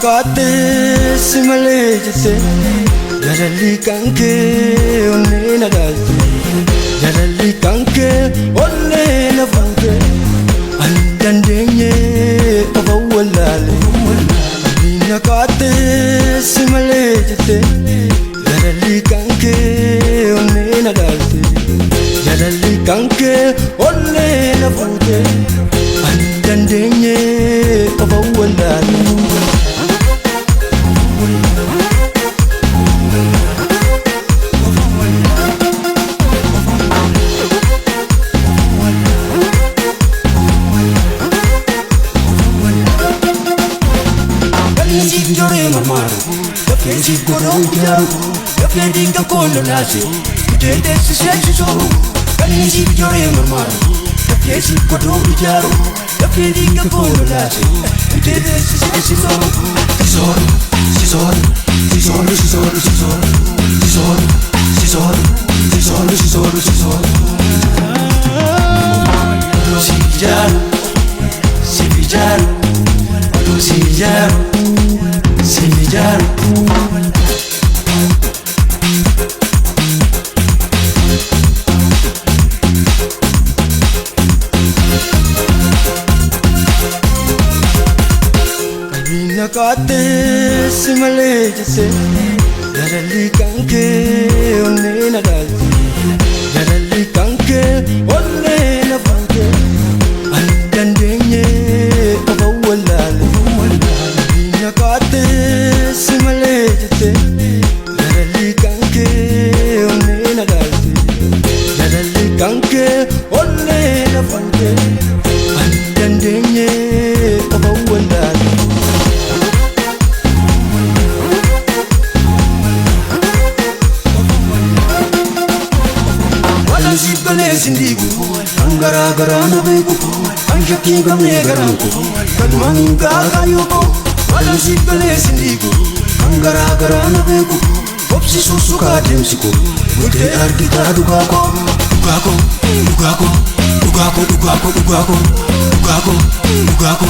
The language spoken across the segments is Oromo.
Nakate simale jete Jarali kanke onne na dalte Jarali kanke onne na fanke Andandenye ava walale Nakate simale jete Jarali kanke onne na dalte Jarali kanke onne na fanke Andandenye ava walale Jore marmaro, da fezi goro chiaro, da fedi da collo nace, te dessi sensi solo. Fezi jore marmaro, da fezi goro chiaro, da fedi da collo nace, te dessi sensi solo. Tesoro, tesoro, tesoro, tesoro, tesoro, tesoro, tesoro, tesoro, tesoro, tesoro. Rosillaro, sevillano, rosillaro. Sevillano Nakate simale jete Jarali kanke onne na dalte Jarali kanke onne na fanke Andandenye ava walale Nakate simale jete Jarali kanke onne na dalte Jarali kanke onne na fanke Andandenye ava walale Wala sibale sindigu Angara gara na begu Anjaki gamne garanku Kadmanga kayoko Wala sibale sindigu Angara gara na begu Opsi susuka demsiko Gute argita dugako Dugako, dugako, dugako, dugako, dugako Dugako, dugako,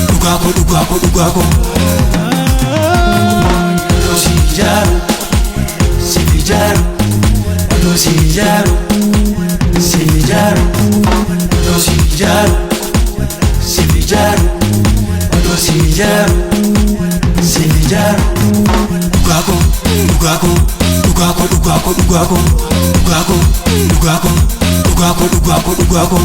dugako, dugako, dugako Rosillaro, sevillano Rosillaro, sevillano Rosillaro, sevillano Rosillaro, sevillano Dugako, dugako, dugako, dugako, dugako Dugako, dugako, dugako, dugako, dugako